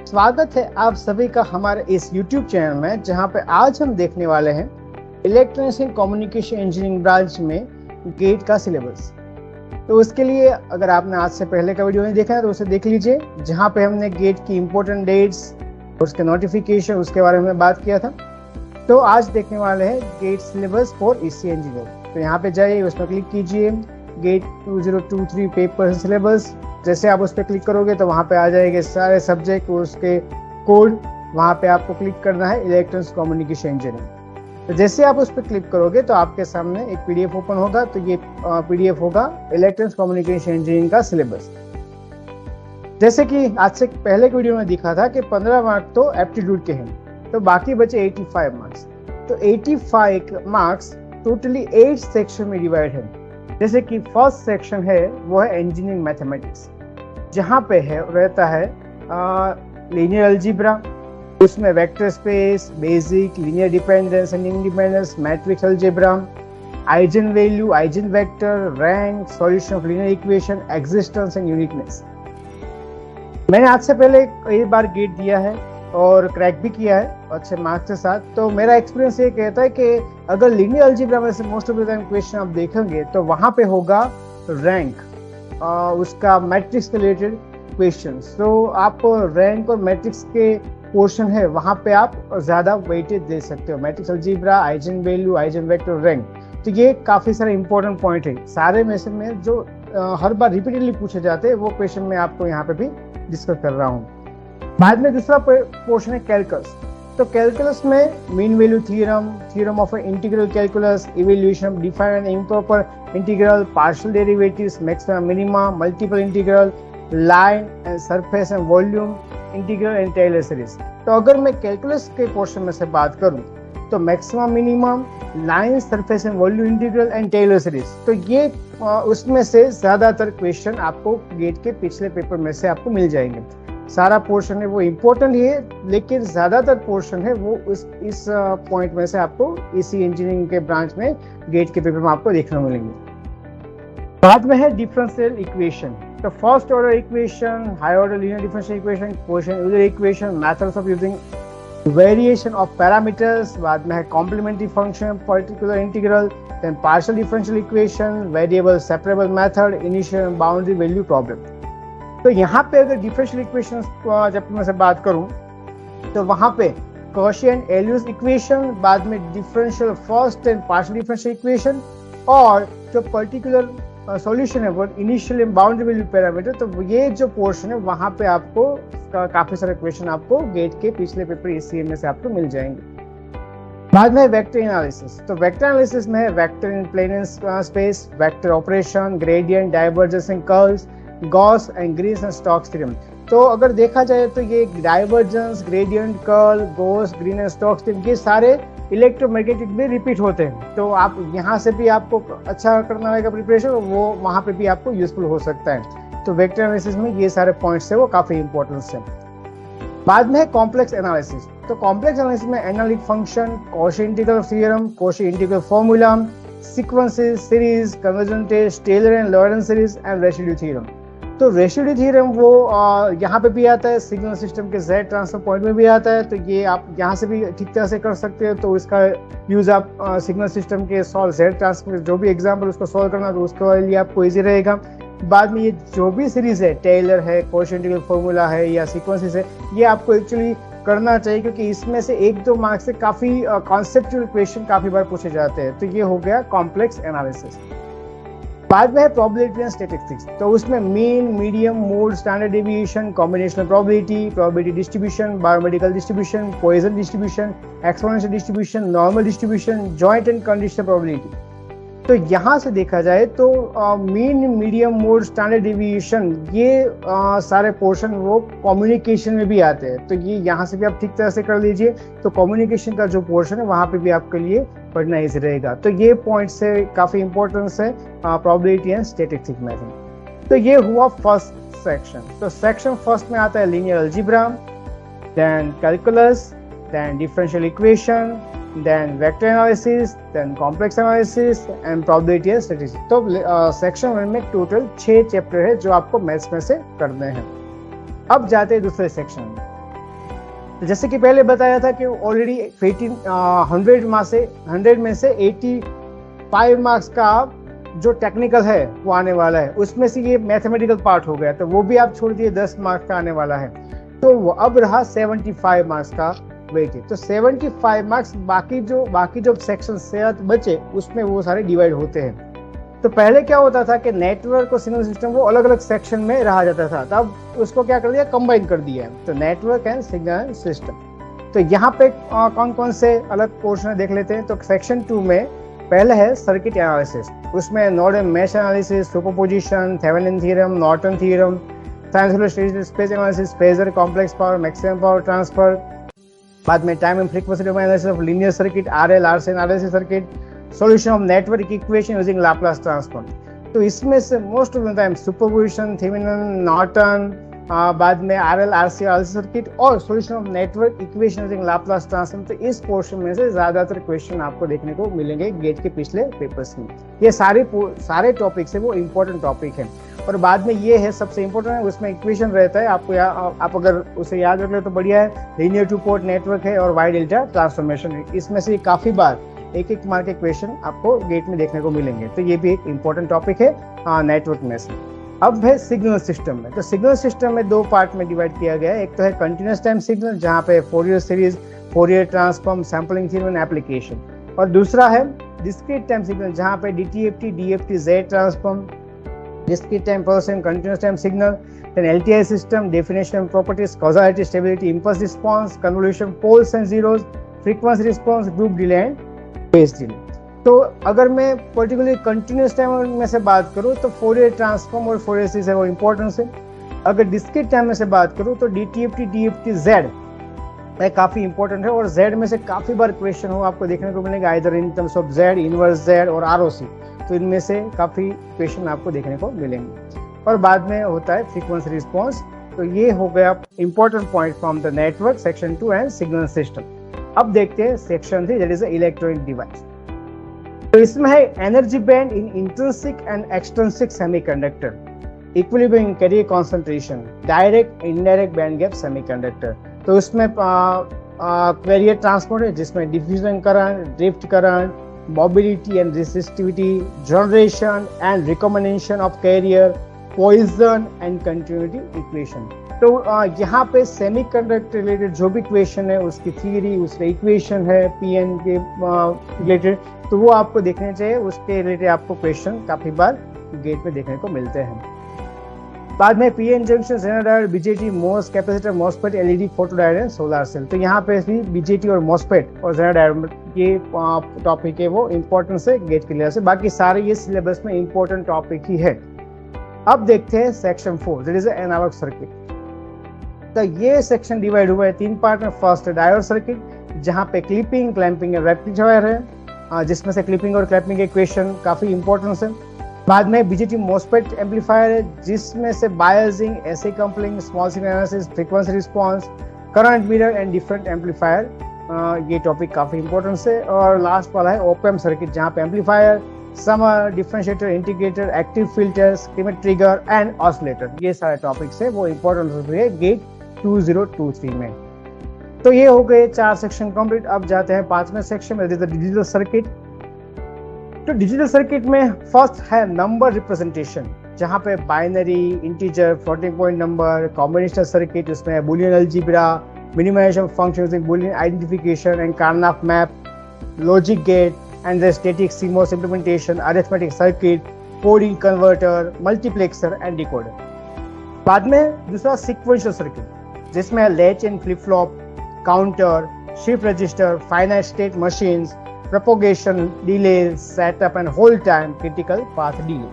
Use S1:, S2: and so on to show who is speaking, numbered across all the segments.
S1: स्वागत है आप सभी का हमारे इस YouTube चैनल में, जहां पे आज हम देखने वाले हैं electronics and communication engineering branch में गेट का सिलेबस। तो उसके लिए अगर आपने आज से पहले का वीडियो नहीं देखा है तो उसे देख लीजिए, जहां पे हमने गेट की इंपॉर्टेंट डेट्स, उसके नोटिफिकेशन, उसके बारे में बात किया था। तो आज देखने वाले हैं GATE syllabus for EC engineer. तो यहाँ पे जाइए, उसमें क्लिक कीजिए, गेट 2023 पेपर सिलेबस। जैसे आप उस पर क्लिक करोगे तो वहाँ पे आ जाएंगे सारे सब्जेक्ट, उसके कोड। वहाँ पे आपको क्लिक करना है इलेक्ट्रॉनिक्स कम्युनिकेशन इंजीनियरिंग। तो जैसे आप उस पर क्लिक करोगे तो आपके सामने एक पीडीएफ ओपन होगा। तो ये पीडीएफ होगा इलेक्ट्रॉनिक्स कम्युनिकेशन इंजीनियरिंग का सिलेबस। जैसे कि आज से पहले के वीडियो में दिखा था कि 15 मार्क्स तो एप्टीट्यूड के हैं, तो बाकी बचे 85 मार्क्स। तो 85 मार्क्स टोटली 8 सेक्शन में डिवाइड है। जैसे कि फर्स्ट सेक्शन है वो है इंजीनियरिंग मैथमेटिक्स, जहाँ पे है रहता है लीनियर अलजेब्रा, उसमें vector space, basic, linear dependence and independence, matrix algebra, eigen value, eigen vector, rank, solution of linear equation, existence and uniqueness. मैंने आज से पहले कई बार गेट दिया है और क्रैक भी किया है अच्छे मार्क्स के साथ। तो मेरा एक्सपीरियंस ये कहता है कि अगर लीनियर अलजेब्रा में से most of the time question आप देखेंगे तो वहां पे होगा रैंक, उसका मैट्रिक्स के रिलेटेड क्वेश्चन। तो आप रैंक और मैट्रिक्स के पोर्शन है वहां पे आप ज्यादा वेटेज दे सकते हो। Matrix algebra, eigen value, eigen vector, rank, तो ये काफी सारे इंपॉर्टेंट पॉइंट है। सारे में से में जो हर बार रिपीटेडली पूछे जाते हैं वो क्वेश्चन मैं आपको यहाँ पे भी डिस्कस कर रहा हूँ। बाद में दूसरा पोर्शन है कैलकुलस। तो कैलकुलस में mean value theorem, theorem of integral calculus, evaluation of defined and improper integral, partial derivatives, maximum minima, multiple integral, line and surface and volume integral and Taylor series. तो अगर मैं calculus के portion में से बात करूं तो maximum minimum, line, surface and volume integral and Taylor series, तो ये उसमें से ज्यादातर क्वेश्चन आपको गेट के पिछले पेपर में से आपको मिल जाएंगे। सारा पोर्शन है वो इम्पोर्टेंट ही है, लेकिन ज्यादातर पोर्शन है वो इस पॉइंट में से आपको इसी इंजीनियरिंग के ब्रांच में गेट के पेपर में आपको देखने मिलेंगे। बाद में है डिफरेंशियल इक्वेशन। तो first order equation, high order linear differential equation, quotient Euler equation, methods of using variation of parameters. बाद में है complementary function, particular integral, then partial differential equation, variable separable method, initial boundary value problem. तो यहाँ पे अगर differential equation जब मैं से बात करूं तो वहां पे क्वोशिएंट एलियस इक्वेशन, बाद में differential first and partial differential equation, और जो पर्टिकुलर सॉल्यूशन है वो initial and boundary value parameter. तो ये जो पोर्शन है वहां पे आपको काफी सारे क्वेश्चन आपको गेट के पिछले पेपर ईसीएम में से आपको मिल जाएंगे। बाद में वेक्टर एनालिसिस। तो वेक्टर एनालिसिस में है vector in plane space, vector operation, gradient, divergence and curves, Gauss and Green's and Stokes theorem. तो अगर देखा जाए तो ये divergence, gradient, curl, Gauss, Green and Stokes theorem, ये सारे इलेक्ट्रोमैग्नेटिक में रिपीट होते हैं। तो आप यहाँ से भी आपको अच्छा करना रहेगा प्रिपरेशन, वो वहाँ पे भी आपको यूजफुल हो सकता है। तो वेक्टर एनालिसिस में ये सारे पॉइंट्स है वो काफी इंपॉर्टेंस है। बाद में है कॉम्प्लेक्स एनालिसिस। तो कॉम्प्लेक्स एनालिसिस में analytic function, Cauchy integral theorem, Cauchy integral formula, sequences, series, convergent test, Taylor and Laurent series and residue theorem. तो रेसिड्यू थ्योरम वो यहाँ पे भी आता है, सिग्नल सिस्टम के जेड ट्रांसफर पॉइंट में भी आता है। तो ये आप यहाँ से भी ठीक तरह से कर सकते हो। तो इसका यूज आप सिग्नल सिस्टम के सॉल्व जेड ट्रांसफर जो भी एग्जाम्पल उसको सॉल्व करना, तो उसके लिए आपको ईजी रहेगा। बाद में ये जो भी सीरीज है, टेलर है, कॉशी इंटीग्रल फॉर्मूला है या सीक्वेंसेस है, ये आपको एक्चुअली करना चाहिए, क्योंकि इसमें से 1-2 मार्क्स से काफी कॉन्सेप्चुअल क्वेश्चन काफी बार पूछे जाते हैं। तो ये हो गया कॉम्प्लेक्स एनालिसिस। बाद में है प्रोबेबिलिटी एंड स्टैटिस्टिक्स। तो उसमें mean, medium, mode, standard deviation, combinational probability, probability distribution, biomedical distribution, Poisson distribution, exponential distribution, normal distribution, joint and conditional probability. तो यहाँ से देखा जाए तो mean, medium, mode, standard deviation, ये सारे पोर्शन वो कम्युनिकेशन में भी आते हैं। तो ये यहाँ से भी आप ठीक तरह से कर लीजिए। तो कम्युनिकेशन का जो पोर्शन है वहाँ पे भी आपके लिए पढ़ना ईजी रहेगा। तो ये पॉइंट से काफी इंपॉर्टेंस है प्रोबेबिलिटी एंड स्टैटिस्टिक्स मेथड। तो ये हुआ फर्स्ट सेक्शन। तो सेक्शन फर्स्ट में आता है linear algebra, then calculus, then differential equation, then vector analysis, then complex analysis and probability and statistics। तो सेक्शन 1 में टोटल 6 चैप्टर है जो आपको मैथ्स में से करने हैं। अब जाते हैं दूसरे सेक्शन में। तो जैसे कि पहले बताया था कि ऑलरेडी 100 में से 85 मार्क्स का जो टेक्निकल है वो आने वाला है, उसमें से ये मैथमेटिकल पार्ट हो गया, तो वो भी आप छोड़ दिए, 10 मार्क्स का आने वाला है, तो वो अब रहा 75 मार्क्स का वेटेज। तो 75 मार्क्स बाकी जो सेक्शन से बचे उसमें वो सारे डिवाइड होते हैं। तो पहले क्या होता था कि नेटवर्क और सिग्नल सिस्टम वो अलग अलग सेक्शन में रहा जाता था, तब उसको क्या कर दिया, कंबाइन कर दिया है, तो नेटवर्क एंड सिग्नल सिस्टम। तो यहाँ पे कौन कौन से अलग पोर्शन देख लेते हैं। तो सेक्शन 2 में पहले है सर्किट एनालिसिस, उसमें node and mesh analysis, superposition, Thevenin theorem, Norton theorem, sinusoidal space analysis, phasor, complex power, maximum power transfer, बाद में time and frequency domain analysis of linear circuit, RL RC analysis circuit, solution of network equation using Laplace transform. तो इसमें से most of the time superposition, Thevenin, Norton, बाद में RL RC circuit और solution of network equation using Laplace transform. तो इस portion में से ज्यादातर क्वेश्चन आपको देखने को मिलेंगे गेट के पिछले पेपर्स में। ये सारे टॉपिक्स है वो इंपॉर्टेंट टॉपिक है, और बाद में ये है सबसे इंपॉर्टेंट है, उसमें इक्वेशन रहता है, आपको आप अगर उसे याद रख ले तो बढ़िया है। लीनियर टू पोर्ट नेटवर्क है और वाई डेल्टा ट्रांसफॉर्मेशन है, इसमें से काफी बार एक मार्क के क्वेश्चन आपको गेट में देखने को मिलेंगे, तो ये भी एक इंपॉर्टेंट टॉपिक है नेटवर्क में से। अब है सिग्नल सिस्टम में, तो सिग्नल सिस्टम में 2 पार्ट में डिवाइड किया गया है। एक तो है कंटिन्यूअस टाइम सिग्नल, जहाँ पे Fourier series, Fourier transform, sampling theorem and application, और दूसरा है डिस्क्रीट टाइम सिग्नल, जहाँ पे DTFT, DFT, Z transform, discrete time processing, continuous time signal, then LTI system, definition and properties, causality, stability, impulse response, convolution, poles and zeros, frequency response, group delay and phase delay। तो अगर मैं particularly continuous time में से बात करूँ तो Fourier transform और Fourier series है वो इंपॉर्टेंस है। अगर डिस्क्रीट टाइम में से बात करूँ तो डीटीएफटी, डीएफटी, जेड काफी इंपॉर्टेंट है, और जेड में से काफी बार क्वेश्चन हो आपको देखने को मिलेगा, either in terms of Z, inverse Z और आरओसी, तो इनमें से काफी क्वेश्चन आपको देखने को मिलेंगे। और बाद में होता है फ्रीक्वेंसी रिस्पांस। तो ये हो गया important point from the network section 2 and signal system. अब देखते हैं section 3, that is electronic device. तो इसमें है energy band in intrinsic and extrinsic semiconductor, equilibrium carrier concentration, direct indirect band gap semiconductor. तो उसमें कैरियर ट्रांसपोर्ट है, जिसमें diffusion current, drift current, mobility and resistivity, generation and recombination of carrier, poison and continuity equation। तो यहाँ पे semiconductor related जो भी question है उसकी थ्योरी, उसका इक्वेशन है पीएन के रिलेटेड, तो वो आपको देखने चाहिए, उसके रिलेटेड आपको क्वेश्चन काफी बार गेट में देखने को मिलते हैं। बाद में PN junction, Zener diode, BJT, MOS, capacitor, MOSFET, LED, photodiode and solar cell. तो यहाँ पे भी बीजेटी और मॉसफेट और जेनर डायोड ये टॉपिक है वो इंपॉर्टेंस है गेट के लिए से, बाकी सारे ये सिलेबस में इंपॉर्टेंट टॉपिक ही है। अब देखते हैं section 4, that is analog circuit. तो ये सेक्शन डिवाइड हुआ है 3 पार्ट में। फर्स्ट डायोड सर्किट, जहाँ पे क्लिपिंग, क्लैंपिंग एंड रेक्टिफायर है, जिसमें से क्लिपिंग और क्लैंपिंग के क्वेश्चन काफी इंपॉर्टेंस है। बाद में बीजेटी मॉसफेट एम्पलीफायर है, जिसमें से biasing, AC coupling, small signal analysis, frequency response, current mirror and different amplifier, ये टॉपिक काफी इंपॉर्टेंस है। और लास्ट वाला है ओप एम्प सर्किट, जहाँ पे amplifier, summer, differentiator, integrator, active filter, schematic trigger and oscillator, ये सारे टॉपिक्स है वो इंपॉर्टेंस है गेट 2023 में। तो ये हो गए 4 सेक्शन कंप्लीट। अब जाते हैं 5वें सेक्शन में, डिजिटल सर्किट। तो डिजिटल सर्किट में फर्स्ट है नंबर रिप्रेजेंटेशन, जहाँ पे binary, integer, floating point number, combinational circuit, उसमें Boolean algebra, minimization of functions using Boolean identification and Karnaugh map, logic gate and the static CMOS implementation, arithmetic circuit, coding converter, multiplexer and decoder। बाद में दूसरा sequential circuit, जिसमें latch and flip flop, counter, shift register, finite state machines, propagation, delay, setup and hold time, critical path delay।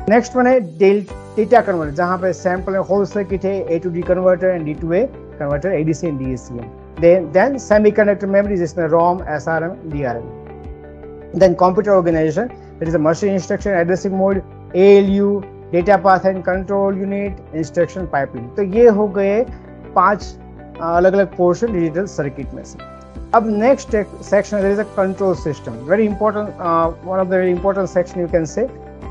S1: Next one है data converter, जहाँ पे sample and hold circuit है, A to D converter and D to A converter, ADC and DAC है। Then semiconductor memory, जिसमें ROM, SRM, DRM। Then computer organisation, that is machine instruction addressing mode, ALU, data path and control unit, instruction pipeline. तो ये हो गए 5 अलग अलग portion digital circuit में से। अब next section is a control system, very important, one of the very important section you can say.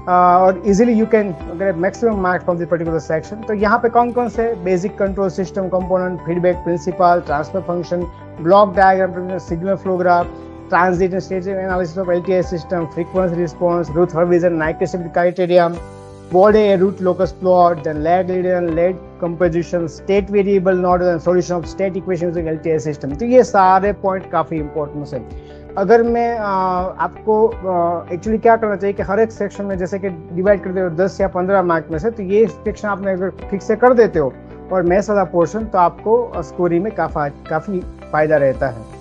S1: और easily you can get maximum marks from this particular section. तो यहाँ पे कौन कौन से basic control system component, feedback principle, transfer function, block diagram, signal flow graph, transit and stage analysis of LTI system, frequency response, root horizon, Nyquist criteria, body root locus plot, then lag leader and lag composition, state variable node and solution of state equation using LTI system। तो ये सारे point काफी important है। अगर मैं आपको actually क्या करना चाहिए कि हर एक सेक्शन में जैसे कि डिवाइड कर दे 10 या 15 मार्क में से, तो ये सेक्शन आपने अगर ठीक से कर देते हो और मैथ्स वाला पोर्शन, तो आपको स्कोरिंग में काफी फायदा रहता है।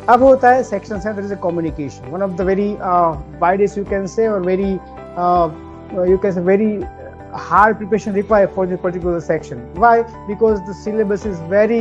S1: अब होता है section 7, that is communication, one of the very widest you can say, और very hard preparation required for this particular section. Why? Because the syllabus is very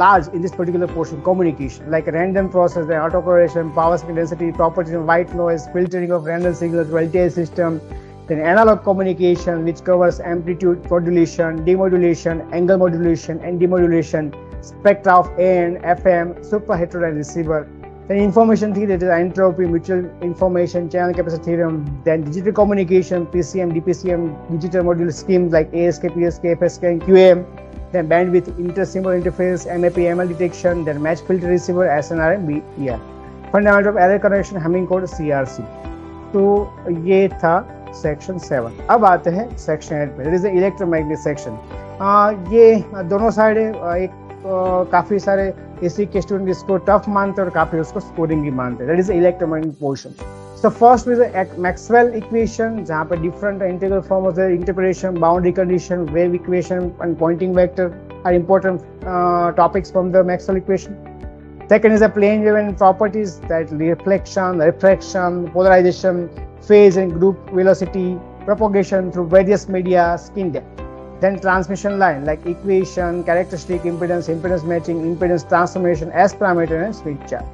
S1: large in this particular portion, communication, like random process, then autocorrelation, power spectrum density, properties of white noise, filtering of random signals to LTI system, then analog communication, which covers amplitude modulation, demodulation, angle modulation and demodulation, spectra of AM, FM, super heterodyne receiver, then information theory, that is entropy, mutual information, channel capacity theorem, then digital communication, PCM, DPCM, digital module schemes like ASK, PSK, FSK and QAM, then bandwidth, inter-symbol interface, MAP, ML detection, then match filter receiver, SNR and BER, fundamental of error correction, Hamming code, CRC। तो ये था section 7। अब आते हैं section 8 पे, that is electromagnetic section. ये दोनों side एक काफी सारे इसी के स्टूडेंट इसको टफ मानते हैं और काफी उसको स्कोरिंग भी मानते हैं, that is electromagnetic portion. So first is Maxwell equation, जहाँ पे different integral form of the interpretation, boundary condition, wave equation and Poynting vector are important topics from the Maxwell equation. Second is a plane wave and properties, that reflection, refraction, polarization, phase and group velocity, propagation through various media, skin depth. Then transmission line, like equation, characteristic, impedance, impedance matching, impedance transformation, S parameter and speed chart।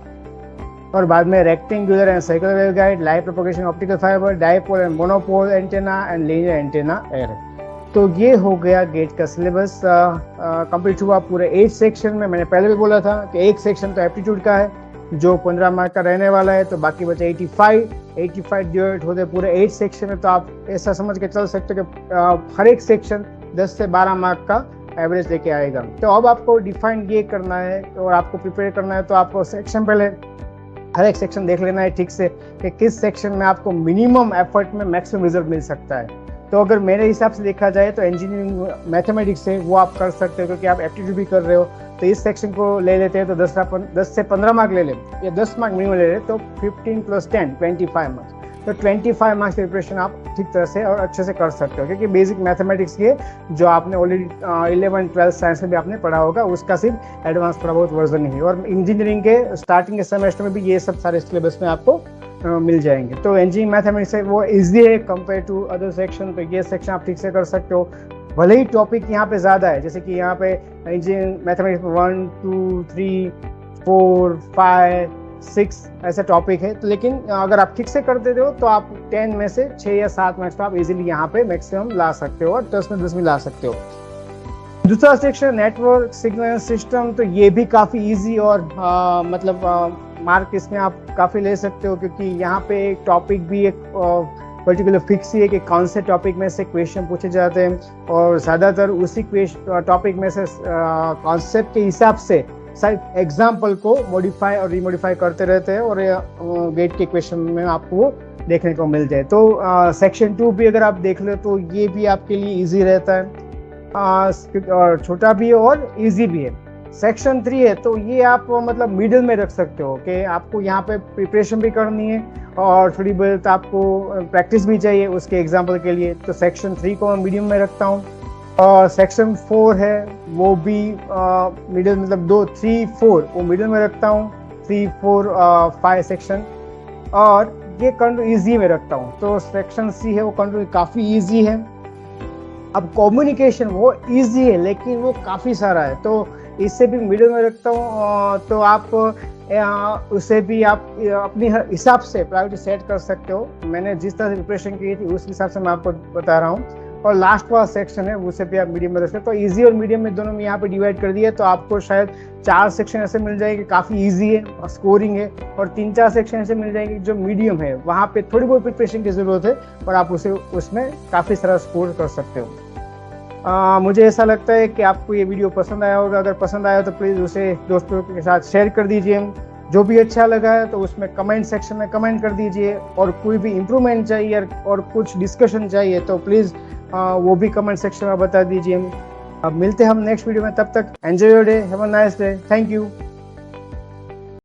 S1: और बाद में rectangular and circular waveguide, light propagation, optical fiber, dipole and monopole antenna and linear antenna array। तो ये हो गया gate का syllabus complete हुआ पूरे 8 सेक्शन में। मैंने पहले भी बोला था कि एक सेक्शन तो एप्टीट्यूड का है जो 15 मार्क का रहने वाला है, तो बाकी बचे 85 डिवाइड होते पूरे 8 सेक्शन में। तो आप ऐसा समझ के चल सकते हो कि हर एक सेक्शन 10 से 12 मार्क का एवरेज लेके आएगा। तो अब आपको डिफाइन ये करना है और आपको प्रिपेयर करना है, तो आपको सेक्शन पहले हर एक सेक्शन देख लेना है ठीक से कि किस सेक्शन में आपको मिनिमम एफर्ट में मैक्सिमम रिजल्ट मिल सकता है। तो अगर मेरे हिसाब से देखा जाए तो इंजीनियरिंग मैथमेटिक्स है वो आप कर सकते हो, क्योंकि आप एप्टीट्यूड भी कर रहे हो। तो इस सेक्शन को ले लेते हैं तो 10 से 15 मार्क ले लें, या 10 मार्क मिनिमम ले लें, तो 15 + 10 25 मार्क्स। तो 25 मार्क्स की प्रिपरेशन आप ठीक तरह से और अच्छे से कर सकते हो, क्योंकि बेसिक मैथमेटिक्स के जो आपने ऑलरेडी 11th 12th साइंस में भी आपने पढ़ा होगा, उसका सिर्फ एडवांस थोड़ा बहुत वर्जन नहीं है। और इंजीनियरिंग के स्टार्टिंग के सेमेस्टर में भी ये सब सारे सिलेबस में आपको मिल जाएंगे। तो इंजीनियरिंग मैथमेटिक्स है वो इजी है कंपेयर टू अदर सेक्शन। तो ये सेक्शन आप ठीक से कर सकते हो, भले ही टॉपिक यहाँ पे ज़्यादा है, जैसे कि यहाँ पे इंजीनियरिंग मैथमेटिक्स में 1 2 3 4 5 6 ऐसे टॉपिक है। तो लेकिन अगर आप ठीक से कर देते हो तो आप 10 में से 6 या 7 मार्क्स तो आप इजीली यहाँ पे मैक्सिमम ला सकते हो, और 10 में 10 भी ला सकते हो। दूसरा सेक्शन नेटवर्क सिग्नल सिस्टम, तो ये भी काफ़ी इजी और मार्क इसमें आप काफ़ी ले सकते हो, क्योंकि यहाँ पे एक टॉपिक भी एक पर्टिकुलर फिक्स ही है कि कौन से टॉपिक में से क्वेश्चन पूछे जाते हैं, और ज़्यादातर उसी टॉपिक में से कॉन्सेप्ट के हिसाब से सिर्फ एग्जाम्पल को मॉडिफाई और रिमॉडिफाई करते रहते हैं, और गेट के क्वेश्चन में आपको वो देखने को मिल जाए। तो सेक्शन 2 भी अगर आप देख ले तो ये भी आपके लिए ईजी रहता है, और छोटा भी है और ईजी भी है। सेक्शन 3 है तो ये आप मिडिल में रख सकते हो कि आपको यहाँ पे प्रिपरेशन भी करनी है और थोड़ी बहुत आपको प्रैक्टिस भी चाहिए उसके एग्जाम्पल के लिए। तो सेक्शन 3 को मैं मीडियम में रखता हूँ, और सेक्शन 4 है वो भी मिडिल 2 3 4 वो मिडिल में रखता हूँ, 3 4 5 सेक्शन, और ये कंट्रोल ईजी में रखता हूँ। तो सेक्शन C है वो कंट्रोल काफ़ी ईजी है। अब कम्युनिकेशन वो ईजी है लेकिन वो काफ़ी सारा है, तो इससे भी मिडिल में रखता हूँ। तो आप उसे भी आप अपने हिसाब से प्रायोरिटी सेट कर सकते हो। मैंने जिस तरह से प्रिपरेशन की थी उस हिसाब से मैं आपको बता रहा हूँ। और लास्ट वाला सेक्शन है उसे भी आप मीडियम में रख सकते हैं। तो इजी और मीडियम में दोनों में यहाँ पे डिवाइड कर दिया, तो आपको शायद 4 सेक्शन ऐसे मिल जाएंगे काफ़ी इजी है और स्कोरिंग है, और 3-4 सेक्शन ऐसे मिल जाएंगे जो मीडियम है, वहाँ पे थोड़ी बहुत प्रिपरेशन की ज़रूरत है और आप उसे उसमें काफ़ी सारा स्कोर कर सकते हो। मुझे ऐसा लगता है कि आपको ये वीडियो पसंद आया होगा। अगर पसंद आया तो प्लीज़ उसे दोस्तों के साथ शेयर कर दीजिए। जो भी अच्छा लगा है तो उसमें कमेंट सेक्शन में कमेंट कर दीजिए, और कोई भी इम्प्रूवमेंट चाहिए और कुछ डिस्कशन चाहिए तो प्लीज़ वो भी कमेंट सेक्शन में बता दीजिए। अब मिलते हैं हम नेक्स्ट वीडियो में, तब तक enjoy your day, have a nice day, thank you.